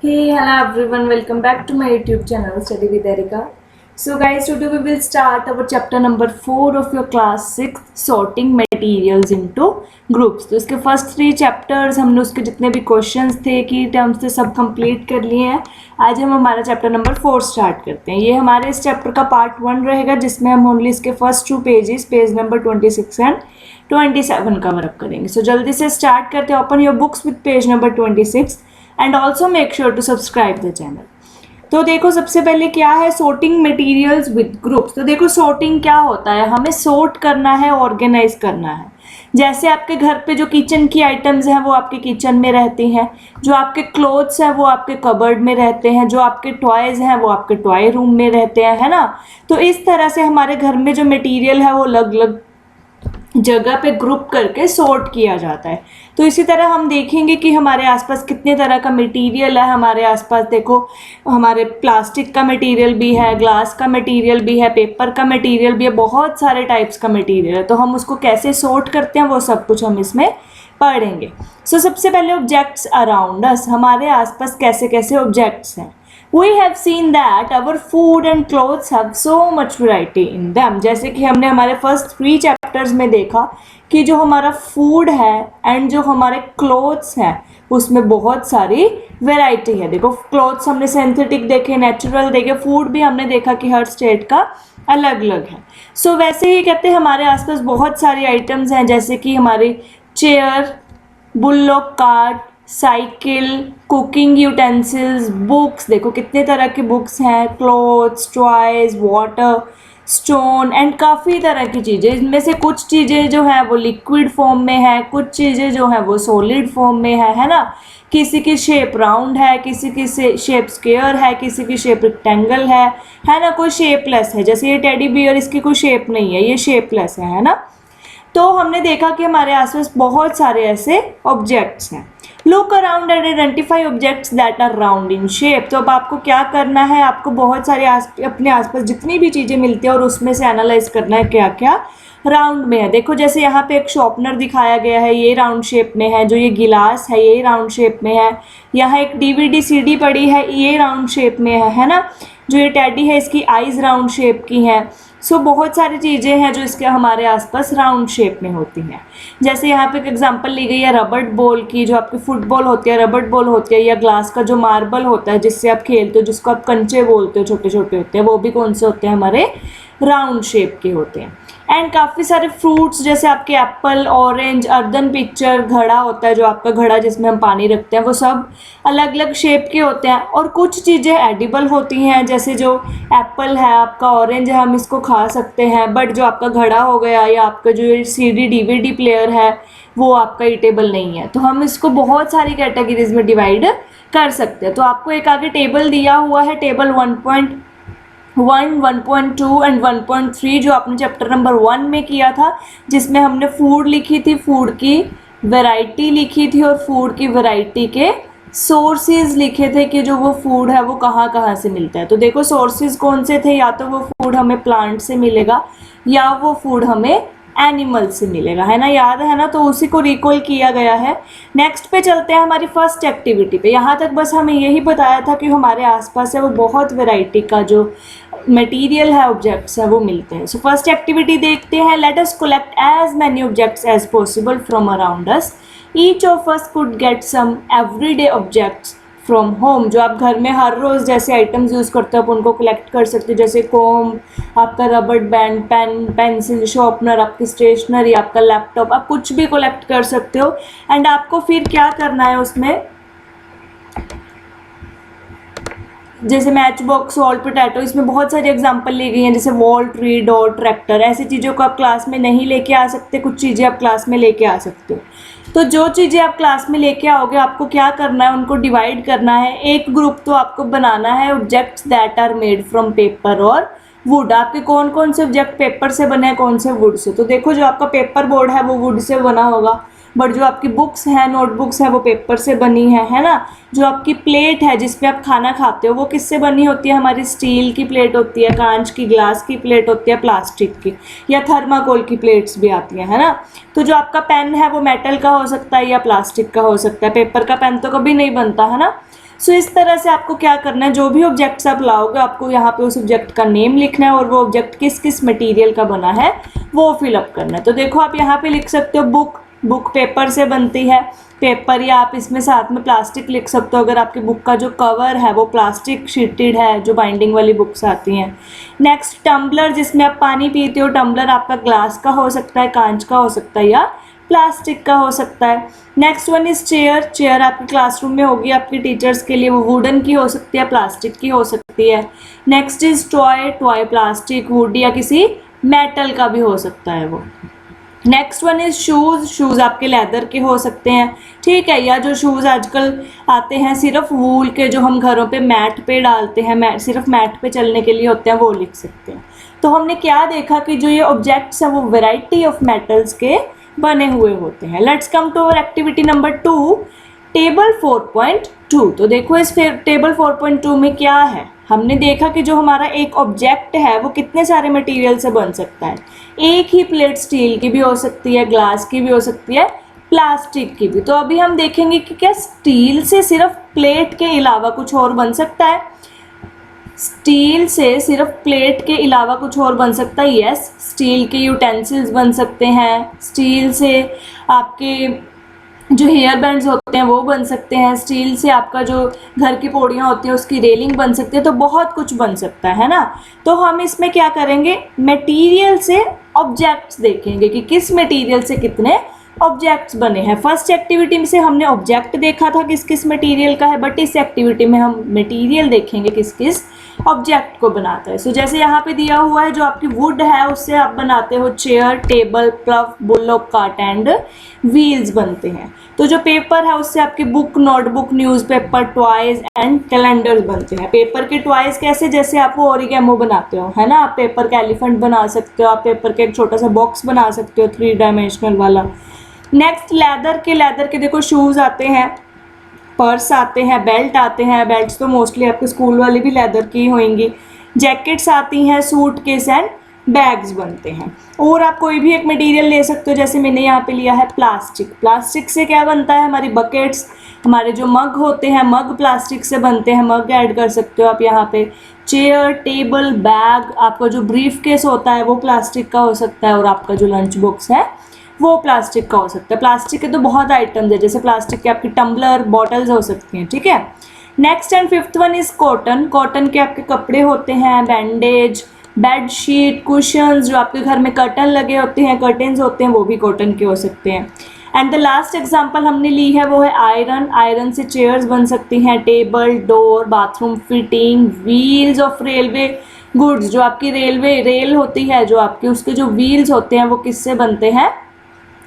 Hey, hello everyone, welcome back to my YouTube channel Study with Erika. So guys, today we will start our chapter number 4 of your class 6 sorting materials into groups. तो इसके first 3 chapters हमने उसके जितने भी questions थे की terms थे सब कंप्लीट कर लिए हैं. आज हम हमारा चैप्टर नंबर 4 स्टार्ट करते हैं. ये हमारे इस चैप्टर का पार्ट 1 रहेगा जिसमें हम ओनली इसके first 2 pages page number 26 and 27 cover up करेंगे. सो जल्दी से स्टार्ट करते हैं. Open your books with page number 26 and also make sure to subscribe the channel. तो देखो सबसे पहले क्या है sorting materials with groups. तो देखो sorting क्या होता है, हमें sort करना है, ऑर्गेनाइज करना है. जैसे आपके घर पे जो किचन की आइटम्स हैं वो आपके किचन में रहती हैं, जो आपके क्लोथ्स हैं वो आपके कबर्ड में रहते हैं, जो आपके टॉयज़ हैं वो आपके टॉय रूम में रहते हैं, है ना. तो इस तरह से हमारे घर में जो मटेरियल है वो अलग अलग जगह पे ग्रुप करके सॉर्ट किया जाता है. तो इसी तरह हम देखेंगे कि हमारे आसपास कितने तरह का मटेरियल है. हमारे आसपास देखो हमारे प्लास्टिक का मटेरियल भी है, ग्लास का मटेरियल भी है, पेपर का मटेरियल भी है, बहुत सारे टाइप्स का मटेरियल है. तो हम उसको कैसे सॉर्ट करते हैं वो सब कुछ हम इसमें पढ़ेंगे. सो सबसे पहले ऑब्जेक्ट्स अराउंड अस, हमारे आसपास कैसे कैसे ऑब्जेक्ट्स हैं. We have seen that our food and clothes have so much variety in them. जैसे कि हमने हमारे फर्स्ट 3 चैप्टर्स में देखा कि जो हमारा फूड है एंड जो हमारे क्लोथ्स हैं उसमें बहुत सारी वैरायटी है. देखो क्लोथ्स हमने सिंथेटिक देखे, नेचुरल देखे, फूड भी हमने देखा कि हर स्टेट का अलग अलग है. सो वैसे ही कहते हैं हमारे आसपास बहुत सारी आइटम्स हैं जैसे कि हमारी chair, bullock cart, cycle, cooking utensils, books. देखो कितने तरह की बुक्स हैं, clothes, toys, water, stone and काफ़ी तरह की चीज़ें. इनमें से कुछ चीज़ें जो हैं वो लिक्विड फॉर्म में है, कुछ चीज़ें जो हैं वो सॉलिड फॉर्म में है ना. किसी की शेप राउंड है, किसी की शेप स्क्वायर है, किसी की शेप रेक्टेंगल है ना. कोई शेपलेस है, जैसे ये टेडी बियर, इसकी कोई शेप नहीं है, ये शेपलेस है ना. तो हमने देखा कि हमारे आसपास बहुत सारे ऐसे ऑब्जेक्ट्स हैं. Look around and identify objects that are round in shape. तो अब आपको क्या करना है, आपको बहुत सारे अपने आसपास जितनी भी चीज़ें मिलती हैं और उसमें से एनालाइज करना है क्या क्या राउंड में है. देखो जैसे यहाँ पे एक शॉर्पनर दिखाया गया है, ये राउंड शेप में है. जो ये गिलास है ये राउंड शेप में है. यहाँ एक DVD CD पड़ी है, ये राउंड शेप में है ना. जो ये टेडी है इसकी आईज राउंड शेप की हैं. सो बहुत सारी चीज़ें हैं जो इसके हमारे आसपास राउंड शेप में होती हैं. जैसे यहाँ पे एक एग्जांपल ली गई है रबड़ बॉल की, जो आपकी फुटबॉल होती है रबड़ बॉल होती है, या ग्लास का जो मार्बल होता है जिससे आप खेलते हो, जिसको आप कंचे बोलते हो, छोटे छोटे होते हैं, वो भी कौन से होते हैं, हमारे राउंड शेप के होते हैं. एंड काफ़ी सारे फ्रूट्स जैसे आपके एप्पल, ऑरेंज, अर्दन पिक्चर, घड़ा होता है जो आपका घड़ा जिसमें हम पानी रखते हैं, वो सब अलग अलग शेप के होते हैं. और कुछ चीज़ें एडिबल होती हैं, जैसे जो एप्पल है आपका, ऑरेंज है, हम इसको खा सकते हैं. बट जो आपका घड़ा हो गया या आपका जो CD DVD प्लेयर है वो आपका ईटेबल नहीं है. तो हम इसको बहुत सारी कैटेगरीज में डिवाइड कर सकते हैं. तो आपको एक आगे टेबल दिया हुआ है, टेबल 1.1, 1.2 एंड 1.3 जो आपने चैप्टर नंबर 1 में किया था, जिसमें हमने फूड लिखी थी, फूड की वैरायटी लिखी थी और फूड की वैरायटी के सोर्सेज लिखे थे कि जो वो फूड है वो कहाँ कहाँ से मिलता है. तो देखो सोर्सेज कौन से थे, या तो वो फूड हमें प्लांट से मिलेगा या वो फूड हमें एनिमल से मिलेगा, है ना. याद है ना, तो उसी को रिकॉल किया गया है. नेक्स्ट पे चलते हैं हमारी फर्स्ट एक्टिविटी पे. यहाँ तक बस हमें यही बताया था कि हमारे आसपास है वो बहुत वैरायटी का जो मटेरियल है, ऑब्जेक्ट्स है, वो मिलते हैं. सो फर्स्ट एक्टिविटी देखते हैं. Let us collect as many objects as possible from around us. Each of us could get some everyday objects from home. जो आप घर में हर रोज़ जैसे आइटम्स यूज़ करते हो आप उनको कलेक्ट कर सकते हो, जैसे कोम, आपका रबड़ बैंड, पेन, पेंसिल, शॉर्पनर, आपकी स्टेशनरी, आपका लैपटॉप, आप कुछ भी कलेक्ट कर सकते हो. एंड आपको फिर क्या करना है उसमें, जैसे मैच बॉक्स, वॉल पोटैटो, इसमें बहुत सारी एग्जांपल ली गई हैं, जैसे वॉल, ट्री, डॉर, ट्रैक्टर. ऐसी चीज़ों को आप क्लास में नहीं लेके आ सकते, कुछ चीज़ें आप क्लास में लेके आ सकते हो. तो जो चीज़ें आप क्लास में लेके आओगे आपको क्या करना है, उनको डिवाइड करना है. एक ग्रुप तो आपको बनाना है objects that are made from paper और वुड. आपके कौन कौन से ऑब्जेक्ट पेपर से बने हैं, कौन से वुड से. तो देखो जो आपका पेपर बोर्ड है वो वुड से बना होगा, बट जो आपकी बुक्स हैं, नोटबुक्स हैं, वो पेपर से बनी है ना. जो आपकी प्लेट है जिसपे आप खाना खाते हो वो किससे बनी होती है, हमारी स्टील की प्लेट होती है, कांच की, ग्लास की प्लेट होती है, प्लास्टिक की या थर्माकोल की प्लेट्स भी आती हैं, है ना. तो जो आपका पेन है वो मेटल का हो सकता है या प्लास्टिक का हो सकता है. पेपर का पेन तो कभी नहीं बनता, है ना. सो इस तरह से आपको क्या करना है, जो भी ऑब्जेक्ट्स आप लाओगे आपको यहाँ पे उस ऑब्जेक्ट का नेम लिखना है और वो ऑब्जेक्ट किस किस मटेरियल का बना है वो फिलअप करना है। तो देखो आप यहाँ पे लिख सकते हो बुक पेपर से बनती है, पेपर, या आप इसमें साथ में प्लास्टिक लिख सकते हो अगर आपकी बुक का जो कवर है वो प्लास्टिक शीटेड है, जो बाइंडिंग वाली बुक्स आती हैं। नेक्स्ट टम्बलर, जिसमें आप पानी पीते हो, टम्बलर आपका ग्लास का हो सकता है, कांच का हो सकता है या प्लास्टिक का हो सकता है। नेक्स्ट वन इज चेयर आपके क्लासरूम में होगी आपके टीचर्स के लिए, वो वुडन की हो सकती है, प्लास्टिक की हो सकती है। Next is toy plastic, would या किसी मेटल का भी हो सकता है वो। नेक्स्ट वन इज शूज़ आपके लेदर के हो सकते हैं, ठीक है, या जो शूज़ आजकल आते हैं सिर्फ वूल के, जो हम घरों पे मैट पे डालते हैं, सिर्फ मैट पे चलने के लिए होते हैं, वो लिख सकते हैं। तो हमने क्या देखा कि जो ये ऑब्जेक्ट्स हैं वो वैरायटी ऑफ मेटल्स के बने हुए होते हैं। Let's come to our activity number 2, table 4.2। तो देखो इस टेबल 4.2 में क्या है, हमने देखा कि जो हमारा एक ऑब्जेक्ट है वो कितने सारे मटेरियल से बन सकता है। एक ही प्लेट स्टील की भी हो सकती है, ग्लास की भी हो सकती है, प्लास्टिक की भी। तो अभी हम देखेंगे कि क्या स्टील से सिर्फ प्लेट के अलावा कुछ और बन सकता है। स्टील से सिर्फ प्लेट के अलावा कुछ और बन सकता है, यस। स्टील के यूटेंसिल्स बन सकते हैं, स्टील से आपके जो हेयर बैंड्स होते हैं वो बन सकते हैं, स्टील से आपका जो घर की पौड़ियाँ होती हैं उसकी रेलिंग बन सकती है, तो बहुत कुछ बन सकता है ना। तो हम इसमें क्या करेंगे, मटेरियल से ऑब्जेक्ट्स देखेंगे कि किस मटेरियल से कितने ऑब्जेक्ट्स बने हैं। फर्स्ट एक्टिविटी में से हमने ऑब्जेक्ट देखा था किस किस मटेरियल का है, बट इस एक्टिविटी में हम मटेरियल देखेंगे किस किस ऑब्जेक्ट को बनाता है। सो जैसे यहाँ पे दिया हुआ है, जो आपकी वुड है उससे आप बनाते हो chair, table, plough, bullock cart and wheels बनते हैं। तो जो पेपर है उससे आपकी book, notebook, newspaper, toys and calendars बनते हैं। पेपर के टॉयज कैसे, जैसे आप वो ओरिगेमो बनाते हो, है ना, आप पेपर का एलिफेंट बना सकते हो, आप पेपर के एक छोटा सा बॉक्स बना सकते हो 3 डायमेंशनल वाला। नेक्स्ट लेदर के देखो शूज़ आते हैं, पर्स आते हैं, बेल्ट आते हैं, बेल्ट्स तो मोस्टली आपके स्कूल वाली भी लेदर की होंगी, जैकेट्स आती हैं, सूट केस एंड बैग्स बनते हैं। और आप कोई भी एक मटेरियल ले सकते हो, जैसे मैंने यहाँ पे लिया है प्लास्टिक से क्या बनता है, हमारी बकेट्स, हमारे जो मग होते हैं, मग प्लास्टिक से बनते हैं, मग ऐड कर सकते हो आप यहाँ पे। चेयर, टेबल, बैग, आपका जो ब्रीफ केस होता है वो प्लास्टिक का हो सकता है, और आपका जो लंच बॉक्स है वो प्लास्टिक का हो सकता है। प्लास्टिक के तो बहुत आइटम्स है, जैसे प्लास्टिक के आपकी टम्बलर, बॉटल्स हो सकती हैं, ठीक है। Next and fifth one is cotton के आपके कपड़े होते हैं, बैंडेज, बेड शीट, कुशंस, जो आपके घर में कर्टन लगे होते हैं, कर्टेंस होते हैं, वो भी कॉटन के हो सकते हैं। एंड द लास्ट एग्जांपल हमने ली है वो है आयरन से चेयर्स बन सकती हैं, table, door, bathroom fitting, wheels of railway goods, जो आपकी रेल होती है, जो आपके उसके जो व्हील्स होते हैं वो किससे बनते हैं,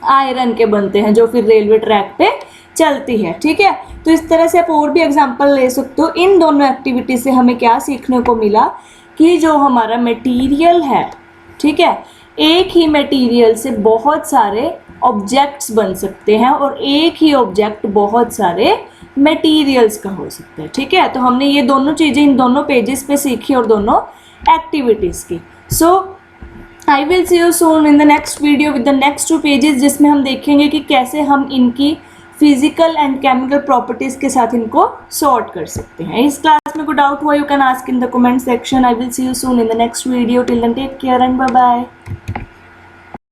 आयरन के बनते हैं, जो फिर रेलवे ट्रैक पे चलती है, ठीक है। तो इस तरह से आप और भी एग्जांपल ले सकते हो। इन दोनों एक्टिविटी से हमें क्या सीखने को मिला कि जो हमारा मटेरियल है, ठीक है, एक ही मटेरियल से बहुत सारे ऑब्जेक्ट्स बन सकते हैं और एक ही ऑब्जेक्ट बहुत सारे मटेरियल्स का हो सकता है, ठीक है। तो हमने ये दोनों चीज़ें इन दोनों पेजेस पे सीखी और दोनों एक्टिविटीज़ की। So I will see you soon in the next video with the next 2 pages, जिसमें हम देखेंगे कि कैसे हम इनकी फिजिकल एंड केमिकल प्रॉपर्टीज़ के साथ इनको सॉर्ट कर सकते हैं। इस क्लास में कोई डाउट हुआ, you can ask in the comment section. I will see you soon in the next video. Till then take care and bye bye.